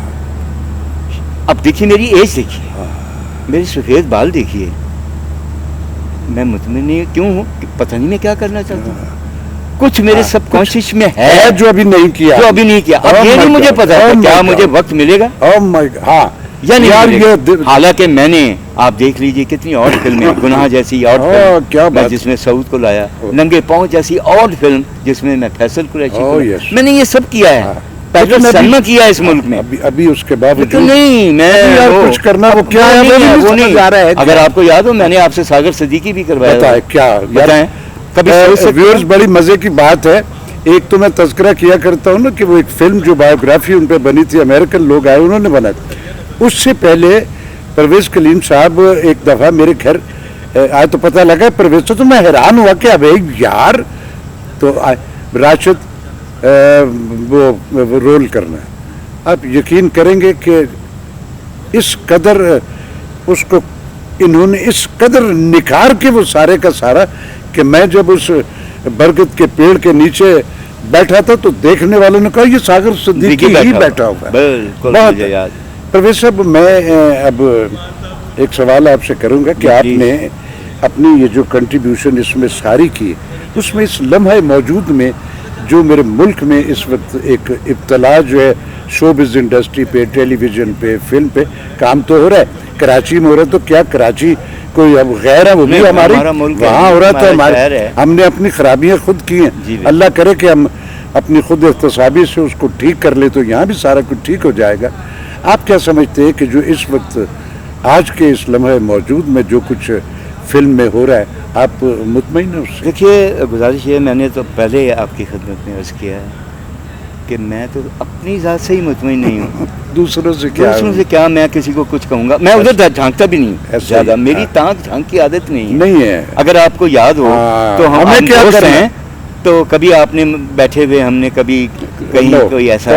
اب دیکھیے میری ایج دیکھیے, میری سفید بال دیکھیے, میں مطمئن نہیں کیوں ہوں, پتہ نہیں میں کیا کرنا چاہتا ہوں. کچھ میرے سب کانشیس میں ہے جو ابھی نہیں کیا. اب یہ نہیں مجھے پتا کیا مجھے وقت ملے گا یا نہیں. حالانکہ میں نے آپ دیکھ لیجئے کتنی اور فلمیں, گناہ جیسی اور فلم جس میں سعود کو لایا, ننگے پاؤں جیسی اور فلم جس میں میں فیصل قریشی کو, میں نے یہ سب کیا ہے. پہلے سنما کیا اس ملک میں, ابھی اس کے باوجود نہیں میں کچھ کرنا وہ کیا ہے وہ نہیں جا رہا ہے. اگر آپ کو یاد ہو میں نے آپ سے ساگر صدیقی بھی کروایا ہے. کیا بتائیں کبھی ویورز, بڑی مزے کی بات ہے. ایک تو میں تذکرہ کیا کرتا ہوں نا کہ وہ ایک فلم جو بایوگرافی ان پہ بنی تھی, امریکن لوگ آئے انہوں نے بنا. اس سے پہلے پرویز کلیم صاحب ایک دفعہ میرے گھر آئے تو پتہ لگا پرویز تو میں حیران ہوا کہ اب یار تو راشد وہ رول کرنا ہے. آپ یقین کریں گے کہ اس قدر اس کو انہوں نے اس قدر نکھار کے وہ سارے کا سارا کہ میں جب اس برگد کے پیڑ کے نیچے بیٹھا تھا تو دیکھنے والوں نے کہا یہ ساگر صدیقی ہی بیٹھا ہوگا. پرویز صاحب میں اب ایک سوال آپ سے کروں گا کہ آپ نے اپنی یہ جو کنٹریبیوشن اس میں ساری کی, اس میں اس لمحہ موجود میں جو میرے ملک میں اس وقت ایک ابتلا جو ہے شوبز انڈسٹری پہ، ٹیلی ویژن پہ، فلم پہ کام تو ہو رہا ہے، کراچی میں ہو رہا ہے، تو کیا کراچی کوئی اب غیر ہے؟ وہ بھی ہماری وہاں ہو رہا تھا، ہمارے ہم نے اپنی خرابیاں خود کی ہیں، اللہ کرے کہ ہم اپنی خود احتسابی سے اس کو ٹھیک کر لیں تو یہاں بھی سارا کچھ ٹھیک ہو جائے گا۔ آپ کیا سمجھتے ہیں کہ جو اس وقت آج کے اس لمحے موجود میں جو کچھ فلم میں ہو رہا ہے، آپ مطمئن ہیں اس سے؟ دیکھیے گزارش یہ، میں نے تو پہلے آپ کی خدمت میں عرض کیا ہے کہ میں تو اپنی ذات سے ہی مطمئن نہیں ہوں، دوسروں سے کیا میں کسی کو کچھ کہوں گا؟ میں ادھر جھانکتا بھی نہیں زیادہ، میری تانک جھانک کی عادت نہیں ہے۔ اگر آپ کو یاد ہو تو ہمیں کیا دوست ہیں، تو کبھی آپ نے بیٹھے ہوئے ہم نے کبھی کہیں کوئی ایسا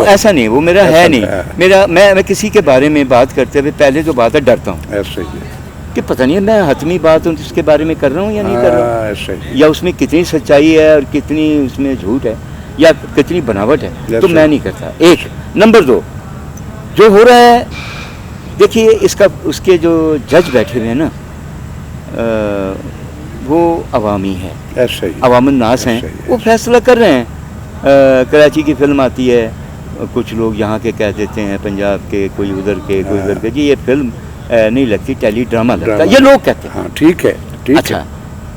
ایسا نہیں، وہ میرا ہے نہیں، میں کسی کے بارے میں بات کرتے ہوئے پہلے تو بات ہے ڈرتا ہوں کہ پتہ نہیں میں حتمی بات اس کے بارے میں کر رہا ہوں یا نہیں کر رہا ہوں، یا اس میں کتنی سچائی ہے اور کتنی اس میں جھوٹ ہے یا کتنی بناوٹ ہے، تو میں نہیں کرتا۔ ایک نمبر دو، جو ہو رہا ہے دیکھیے اس کے جو جج بیٹھے ہوئے ہیں نا، وہ عوامی ہے، عوام الناس ہیں، وہ فیصلہ کر رہے ہیں۔ کراچی کی فلم آتی ہے، کچھ لوگ یہاں کے کہہ دیتے ہیں، پنجاب کے، کوئی ادھر کے، کوئی ادھر کے، جی یہ فلم نہیں لگتی، ٹیلی ڈرامہ لگتا ہے، یہ لوگ کہتے ہیں۔ ٹھیک ہے، اچھا،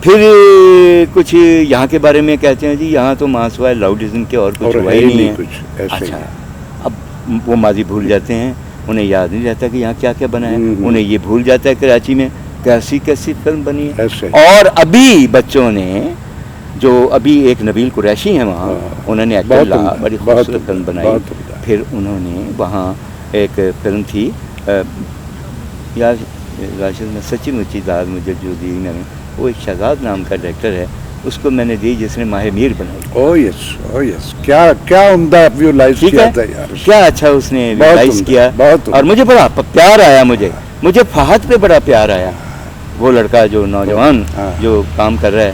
پھر کچھ یہاں کے بارے میں کہتے ہیں جی یہاں تو ماسوائے لاؤڈزم کے اور کچھ ہوا ہی نہیں ہے۔ اچھا، اب وہ ماضی بھول جاتے ہیں، انہیں یاد نہیں رہتا کہ یہاں کیا کیا بنا ہے، انہیں یہ بھول جاتا ہے کراچی میں کیسی کیسی فلم بنی ہے۔ اور ابھی بچوں نے جو ابھی ایک نبیل قریشی ہیں وہاں، انہوں نے بڑی خوبصورت فلم بنائی، پھر انہوں نے وہاں ایک فلم تھی یار راشد میں سچی مچی داد مجھے جو دی میں نے، وہ ایک شہزاد نام کا ڈائریکٹر ہے، اس کو میں نے دی جس نے ماہ میر بنائی۔ او یس، کیا عمدہ ویولائز کیا تھا یار، کیا اچھا اس نے ویولائز کیا، اور مجھے بڑا پیار آیا، مجھے فہد پہ بڑا پیار آیا، وہ لڑکا جو نوجوان جو کام کر رہا ہے۔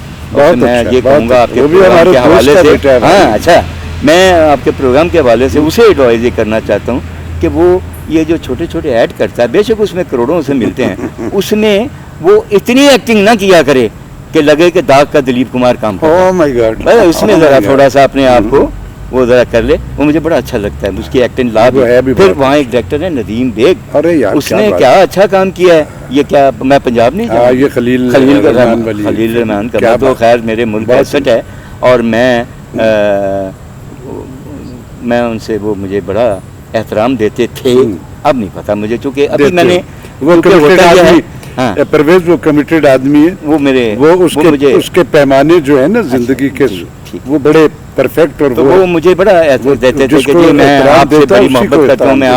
میں یہ کہوں گا آپ کے پروگرام کے حوالے سے، ہاں اچھا، میں آپ کے پروگرام کے حوالے سے اسے ایڈوائز یہ کرنا چاہتا ہوں کہ وہ یہ جو چھوٹے چھوٹے ایڈ کرتا ہے، بے شک اس میں کروڑوں سے ملتے ہیں، اس میں وہ اتنی ایکٹنگ نہ کیا کرے کہ لگے کہ داغ کا دلیپ کمار کام کرتا ہے، اس میں ذرا تھوڑا سا اپنے آپ کو وہ ذرا کر لے، وہ مجھے بڑا اچھا لگتا ہے اس کی ایکٹنگ لاب۔ پھر وہاں ایک ڈائریکٹر ہے ندیم بیگ، اس نے کیا اچھا کام کیا ہے، یہ کیا میں پنجاب نہیں جاؤں، یہ خلیل رحمان کا تو خیر میرے ملک کا سچ ہے، اور میں ان سے وہ مجھے بڑا احترام دیتے تھے، اب نہیں پتا مجھے، چونکہ ابھی میں نے پرویز وہ کمیٹڈ آدمی ہے، وہ میرے اس کے پیمانے جو ہے نا زندگی کے وہ بڑے پرفیکٹ، اور وہ مجھے بڑا احترام دیتے تھے کہ جی میں آپ سے بڑی محبت کرتا ہوں، میں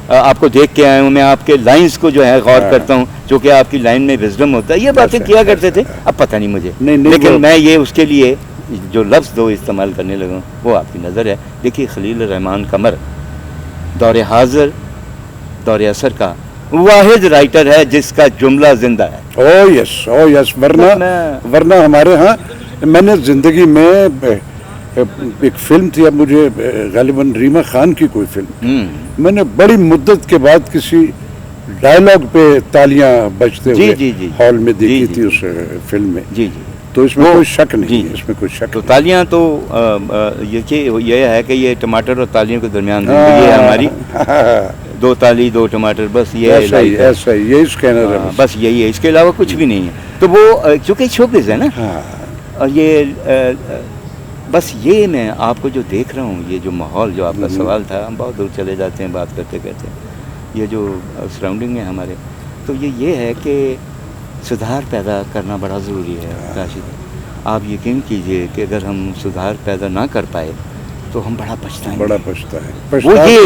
آپ کو دیکھ کے آیا ہوں، میں آپ کے لائنز کو جو ہے غور کرتا ہوں، جو کہ آپ کی لائن میں وزڈم ہوتا ہے، یہ باتیں کیا کرتے تھے، اب پتہ نہیں مجھے، لیکن میں یہ اس کے لیے جو لفظ دو استعمال کرنے لگا وہ آپ کی نظر ہے۔ دیکھیے خلیل الرحمان قمر دور حاضر دور اثر کا واحد رائٹر ہے جس کا جملہ زندہ ہے۔ او یس، ورنہ ہمارے ہاں میں نے زندگی میں ایک فلم تھی، اب مجھے غالباً ریما خان کی کوئی فلم، میں نے بڑی مدت کے بعد کسی ڈائلاگ پہ تالیاں بجتے ہوئے ہال میں دیکھی تھی اس فلم میں، تو اس میں کوئی شک نہیں، اس میں کوئی شک، تو تالیاں تو یہ ہے کہ یہ ٹماٹر اور تالیوں کے درمیان زندگی ہے ہماری، دو تالی دو ٹماٹر، بس یہ بس یہی ہے، اس کے علاوہ کچھ بھی نہیں ہے۔ تو وہ چونکہ شوبز ہے نا، اور یہ بس یہ میں آپ کو جو دیکھ رہا ہوں، یہ جو ماحول جو آپ کا سوال تھا، ہم بہت دور چلے جاتے ہیں بات کرتے کرتے، یہ جو سراؤنڈنگ ہے ہمارے، تو یہ ہے کہ سدھار پیدا کرنا بڑا ضروری ہے راشد۔ آپ یقین کیجئے کہ اگر ہم سدھار پیدا نہ کر پائے تو ہم بڑا پچھتائیں گے، بڑا پچھتا ہے۔ وہ یہ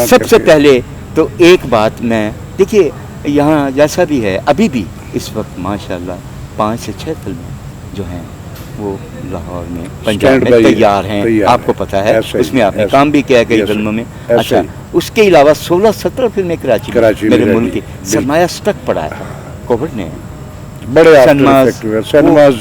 سب سے پہلے تو ایک بات میں دیکھیے، یہاں جیسا بھی ہے ابھی بھی اس وقت ماشاءاللہ 5 سے 6 فلمیں جو ہیں وہ لاہور میں پنجاب میں تیار ہیں، آپ کو پتہ ہے، اس میں آپ نے کام بھی کیا کئی فلموں میں۔ اچھا، اس کے علاوہ 16-17 فلمیں کراچی میرے ملک کی، سرمایہ سٹک پڑا ہے کووڈ نے، بڑے سنماز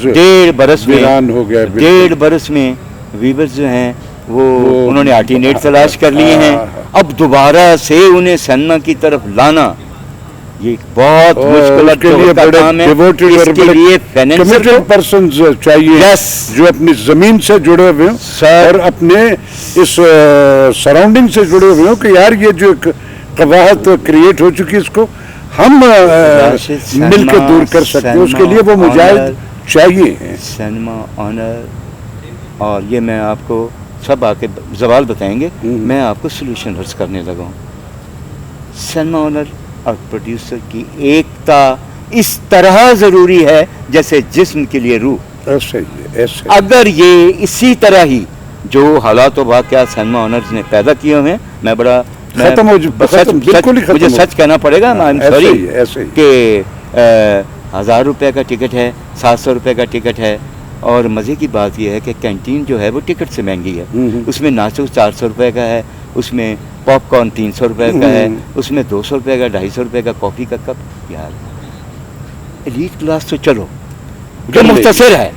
1.5 برس میں ویورز جو ہیں وہ انہوں نے آلٹرنیٹ تلاش کر لیے ہیں، اب دوبارہ سے انہیں سنیما کی طرف لانا یہ بہت مشکل کے لیے کا بڑے کام ہے. devoted اور اس کے بڑے لیے فائنینسر committed persons چاہیے Yes. جو اپنی زمین سے جڑے ہوئے ہوں Sir. اور اپنے اس سراؤنڈنگ سے جڑے ہوئے ہوں کہ یار یہ جو ایک قباحت کریٹ ہو چکی اس کو ہم راشد مل کے دور کر سکتے ہیں. اس کے لیے وہ مجاہد چاہیے. Cinema owner. اور یہ میں آپ کو سب آ کے زوال بتائیں گے, میں آپ کو سلوشن عرض کرنے لگا ہوں. سینما آنر اور پروڈیوسر کی ایکتا اس طرح ضروری ہے جیسے جسم کے لیے روح. ایسے ہی ایسے اگر یہ اسی طرح ہی جو حالات و واقعات سینما آنرز نے پیدا کیے ہوئے ہیں, میں بڑا ختم ہو بالکل ہی ختم مجھے سچ کہنا پڑے گا, میں ایسے ہی کہ 1000 روپے کا ٹکٹ ہے, 700 روپے کا ٹکٹ ہے. اور مزے کی بات یہ ہے کہ کینٹین جو ہے وہ ٹکٹ سے مہنگی ہے. اس میں ناچو 400 روپے کا ہے, اس میں پاپ کارن 300 روپے کا ہے, اس میں 200 روپے کا 250 روپے کا کافی کا کپ. یار ایلیٹ کلاس تو چلو جو مختصر ہے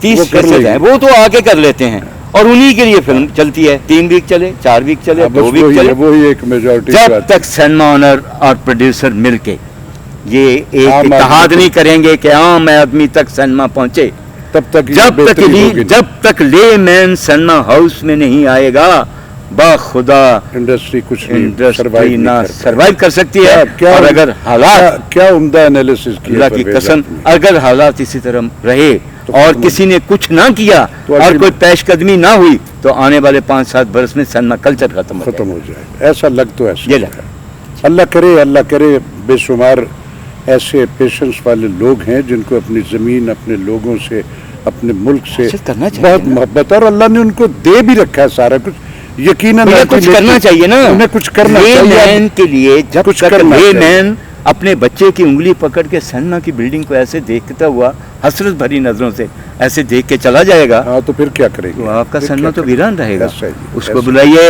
30% ہے وہ تو آگے کر لیتے ہیں, اور انہی کے لیے فلم چلتی ہے. 3 ویک چلے, 4 ویک چلے, 2 ویک چلے. وہی ایک میجورٹی. جب تک سینما آنر اور پروڈیوسر مل کے یہ ایک اتحاد نہیں کریں گے کہ عام آدمی تک سینما پہنچے, جب تک لے مین سینما ہاؤس میں نہیں آئے گا باخدا انڈسٹری کچھ انڈسٹری نہ سروائیو کر سکتی ہے. اور اگر حالات کیا عمدہ انالیسس کیا, اللہ کی قسم اگر حالات اسی طرح رہے اور کسی نے کچھ نہ کیا اور کوئی پیش قدمی نہ ہوئی تو آنے والے 5-7 برس میں سینما کلچر ختم ہو جائے. ایسا لگ تو ایسا یہ لگا. اللہ کرے بے شمار ایسے پیشنس والے لوگ ہیں جن کو اپنی زمین, اپنے لوگوں سے, اپنے ملک سے بہت محبت, اور اللہ نے ان کو دے بھی رکھا ہے سارا کچھ. یقیناً کچھ کرنا چاہیے نا, انہیں کچھ کرنا چاہیے کے لیے. جب کچھ تک کرنا لے مین اپنے بچے کی انگلی پکڑ کے سینما کی بلڈنگ کو ایسے دیکھتا ہوا حسرت بھری نظروں سے ایسے دیکھ کے چلا جائے گا, ہاں تو پھر کیا کرے گا, آپ کا سینما تو ویران رہے گا. اس کو بلائیے,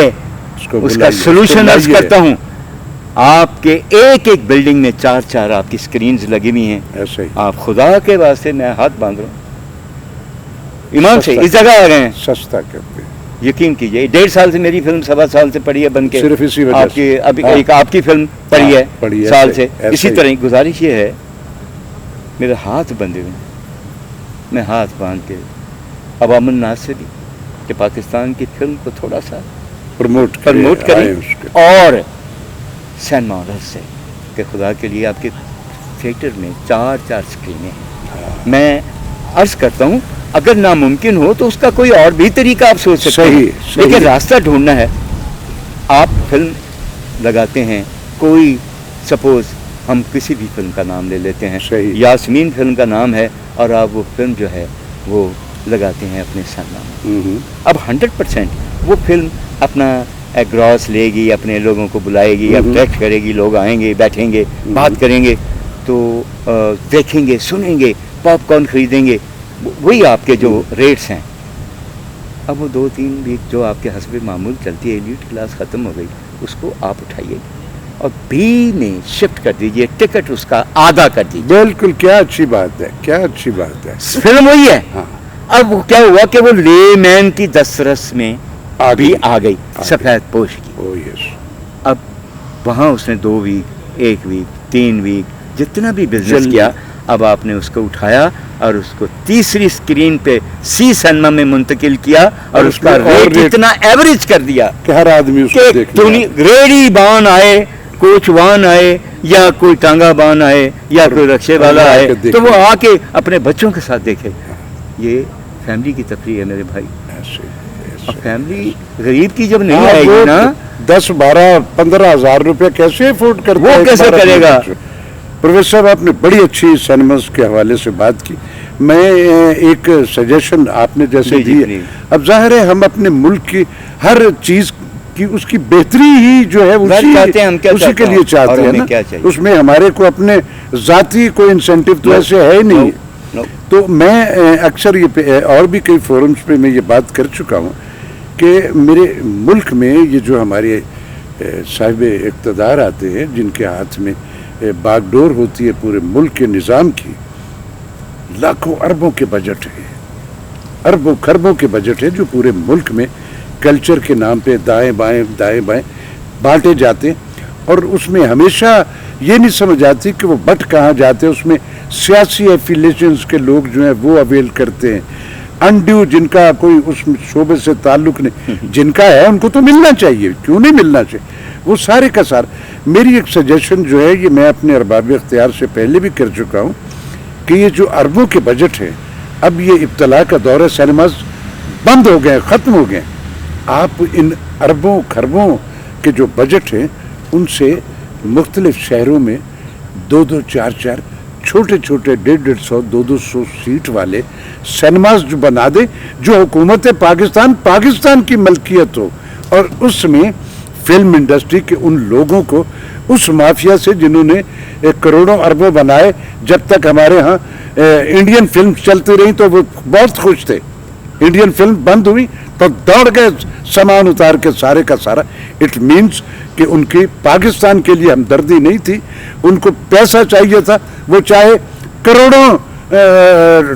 اس کا سلوشن عرض کرتا ہوں. آپ کے ایک بلڈنگ میں 4 آپ کی سکرینز لگی ہوئی ہیں. ایسے ہی آپ خدا کے واسطے میں ہاتھ باندھ رہا ہوں, ایمان سے اس جگہ آ گئے ہیں, سستا کرتے. یقین کیجئے 1.5 سال سے میری فلم 1.25 سال سے پڑی ہے بن کے, صرف اسی وجہ آپ کی ابھی ایک آپ کی فلم پڑی ہے سال سے. اسی طرح گزارش یہ ہے, میرے ہاتھ بندھے ہوئے, میں ہاتھ باندھ کے عوام الناس سے بھی کہ پاکستان کی فلم کو تھوڑا سا پروموٹ کریں, اور سینما آنر سے کہ خدا کے لیے آپ کے تھیٹر میں 4 سکرینیں ہیں. میں عرض کرتا ہوں اگر ناممکن ہو تو اس کا کوئی اور بھی طریقہ آپ سوچ سکتے ہیں, لیکن راستہ ڈھونڈنا ہے. آپ فلم لگاتے ہیں, کوئی سپوز ہم کسی بھی فلم کا نام لے لیتے ہیں, یاسمین فلم کا نام ہے, اور آپ وہ فلم جو ہے وہ لگاتے ہیں اپنے سینما میں. اب 100% وہ فلم اپنا گراس لے گی, اپنے لوگوں کو بلائے گی, اٹریکٹ کرے گی, لوگ آئیں گے, بیٹھیں گے, بات کریں گے, تو دیکھیں گے, سنیں گے, پاپ کارن خریدیں گے, وہی آپ کے جو ریٹس ہیں. اب وہ 2-3 ویک جو آپ کے حسب معمول چلتی ہے, ایلیٹ کلاس ختم ہو گئی, اس کو آپ اٹھائیے اور بی میں شفٹ کر دیجئے, ٹکٹ اس کا آدھا کر دیجئے. بالکل, کیا اچھی بات ہے, کیا اچھی بات ہے. فلم وہی ہے. اب کیا ہوا کہ وہ لے مین کی دسترس میں بھی آ گئی سفید پوش کی. اب وہاں اس نے 2 ویک, 1 ویک, 3 ویک جتنا بھی بزنس کیا, اب آپ نے اس کو اٹھایا اور اس کو تیسری سکرین پہ سی سینما میں منتقل کیا, اور اس کا ریٹ اتنا ایوریج کر دیا کہ ہر آدمی اس کو دیکھنے, ریڑی بان آئے, کوچ وان آئے, یا کوئی ٹانگا بان آئے, یا کوئی رکشے والا آئے, تو وہ آ کے اپنے بچوں کے ساتھ دیکھے. یہ فیملی کی تفریح ہے میرے بھائی. اب فیملی غریب کی جب نہیں آئے گی نا, 10-12-15 ہزار روپے کیسے افورڈ کرتا ہے, وہ کیسے کرے گا. پروفیسر صاحب آپ نے بڑی اچھی سینماز کے حوالے سے بات کی. میں ایک سجیشن آپ نے جیسے دی, اب ظاہر ہے ہم اپنے ملک کی ہر چیز کی اس کی بہتری ہی جو ہے اسی کے لیے چاہتے ہیں نا. اس میں ہمارے کو اپنے ذاتی کوئی انسینٹیو تو ایسے ہے نہیں. تو میں اکثر یہ اور بھی کئی فورمز پہ میں یہ بات کر چکا ہوں کہ میرے ملک میں یہ جو ہمارے صاحب اقتدار آتے ہیں جن کے ہاتھ میں باغ ڈور ہوتی ہے پورے ملک کے نظام کی, لاکھوں اربوں کے بجٹ ہے, اربوں خربوں کے بجٹ ہے جو پورے ملک میں کلچر کے نام پہ دائیں بائیں بانٹے جاتے ہیں, اور اس میں ہمیشہ یہ نہیں سمجھ آتی کہ وہ بٹ کہاں جاتے ہیں. اس میں سیاسی ایفیلیشنز کے لوگ جو ہیں وہ اویل کرتے ہیں, انڈیو جن کا کوئی اس شعبے سے تعلق نہیں, جن کا ہے ان کو تو ملنا چاہیے, کیوں نہیں ملنا چاہیے, وہ سارے کا سارا. میری ایک سجیشن جو ہے, یہ میں اپنے ارباب اختیار سے پہلے بھی کر چکا ہوں, کہ یہ جو اربوں کے بجٹ ہیں, اب یہ ابتلا کا دور ہے, سینماز بند ہو گئے, ختم ہو گئے. آپ ان اربوں خربوں کے جو بجٹ ہیں ان سے مختلف شہروں میں 2-2 4-4 چھوٹے چھوٹے 150-150 200 سیٹ والے سینماز جو بنا دے, جو حکومت پاکستان کی ملکیت ہو, اور اس میں فلم انڈسٹری کے ان لوگوں کو, اس مافیا سے جنہوں نے کروڑوں اربوں بنائے, جب تک ہمارے ہاں انڈین فلم چلتی رہی تو وہ بہت خوش تھے. انڈین فلم بند ہوئی تو دوڑ گئے سامان اتار کے سارے کا سارا. اٹ مینس کہ ان کی پاکستان کے لیے ہمدردی نہیں تھی, ان کو پیسہ چاہیے تھا, وہ چاہے کروڑوں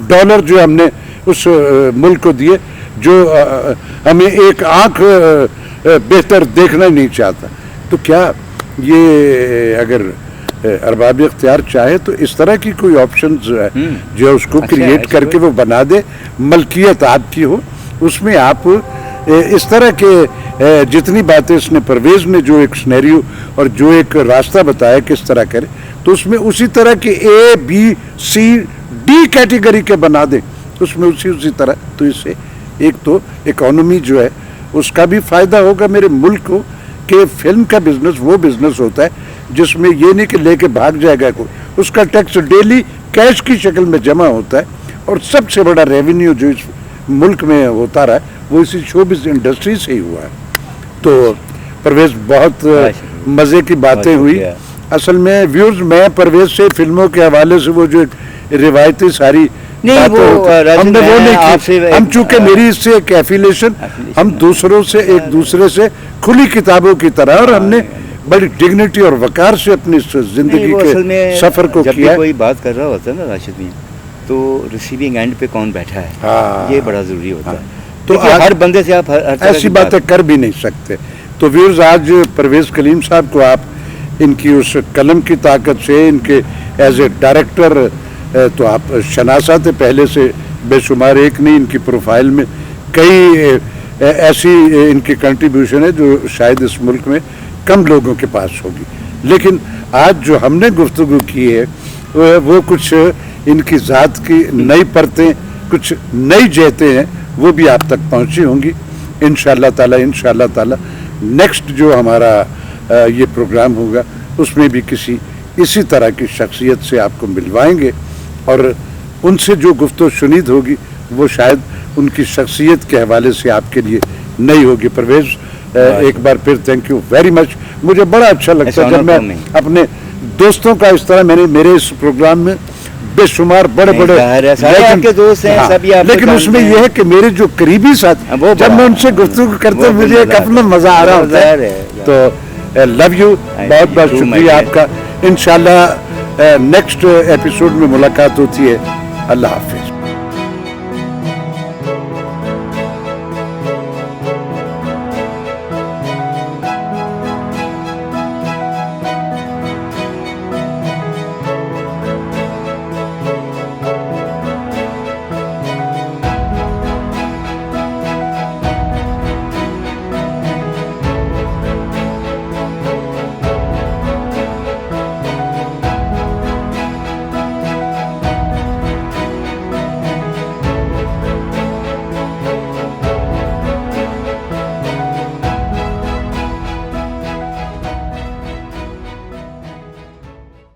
ڈالر جو ہم نے اس ملک کو دیے, جو ہمیں ایک آنکھ بہتر دیکھنا نہیں چاہتا. تو کیا یہ اگر ارباب اختیار چاہے تو اس طرح کی کوئی آپشن جو ہے اس کو کریٹ کر کے وہ بنا دے, ملکیت آپ کی ہو, اس میں آپ اس طرح کے جتنی باتیں اس نے پرویز نے جو ایک سینیریو اور جو ایک راستہ بتایا کس طرح کرے, تو اس میں اسی طرح کے A-B-C-D کیٹیگری کے بنا دیں, اس میں اسی طرح. تو اس سے ایک تو اکانومی جو ہے اس کا بھی فائدہ ہوگا میرے ملک کو, کہ فلم کا بزنس وہ بزنس ہوتا ہے جس میں یہ نہیں کہ لے کے بھاگ جائے گا کوئی, اس کا ٹیکس ڈیلی کیش کی شکل میں جمع ہوتا ہے, اور سب سے بڑا ریونیو جو اس ملک میں ہوتا رہا ہے وہ اسی شوبز انڈسٹری سے ہی ہوا ہے. تو پرویز بہت مزے کی باتیں ہوئی. اصل میں ویورز, میں پرویز سے فلموں کے حوالے سے وہ جو روایتی ساری ہم نے وہ نہیں کی, ہم چونکہ میری اس سے ایک ایفیلیشن, ہم دوسروں سے ایک دوسرے سے کھلی کتابوں کی طرح, اور ہم نے بڑی ڈگنیٹی اور وقار سے اپنی زندگی کے سفر کو کیا. جب کوئی بات کر رہا ہوتا ہے نا راشد بھائی, تو ریسیونگ اینڈ پہ کون بیٹھا ہے, یہ بڑا ضروری ہوتا ہے. تو ہر بندے سے آپ ایسی باتیں کر بھی نہیں سکتے. تو ویورز, آج پرویز کلیم صاحب کو آپ ان کی اس قلم کی طاقت سے, ان کے ایز اے ڈائریکٹر تو آپ شناسا تھے پہلے سے بے شمار, ایک نہیں, ان کی پروفائل میں کئی ایسی ان کی کنٹریبیوشن ہے جو شاید اس ملک میں کم لوگوں کے پاس ہوگی. لیکن آج جو ہم نے گفتگو کی ہے وہ کچھ ان کی ذات کی نئی پرتیں, کچھ نئی جہتیں ہیں, وہ بھی آپ تک پہنچی ہوں گی انشاءاللہ تعالی. نیکسٹ جو ہمارا یہ پروگرام ہوگا اس میں بھی کسی اسی طرح کی شخصیت سے آپ کو ملوائیں گے, اور ان سے جو گفت و شنید ہوگی وہ شاید ان کی شخصیت کے حوالے سے آپ کے لیے نئی ہوگی. پرویز, ایک بار پھر تھینک یو ویری مچ. مجھے بڑا اچھا لگتا ہے جب میں اپنے دوستوں کا اس طرح, میں نے میرے اس پروگرام میں بے شمار بڑے دوست ہیں, لیکن اس میں یہ ہے کہ میرے جو قریبی ساتھ, جب میں ان سے گفتگو کرتے مجھے ایک اپنا مزہ آ رہا ہوتا ہے. تو لو یو, بہت بہت شکریہ آپ کا. انشاءاللہ نیکسٹ ایپیسوڈ میں ملاقات ہوتی ہے. اللہ حافظ.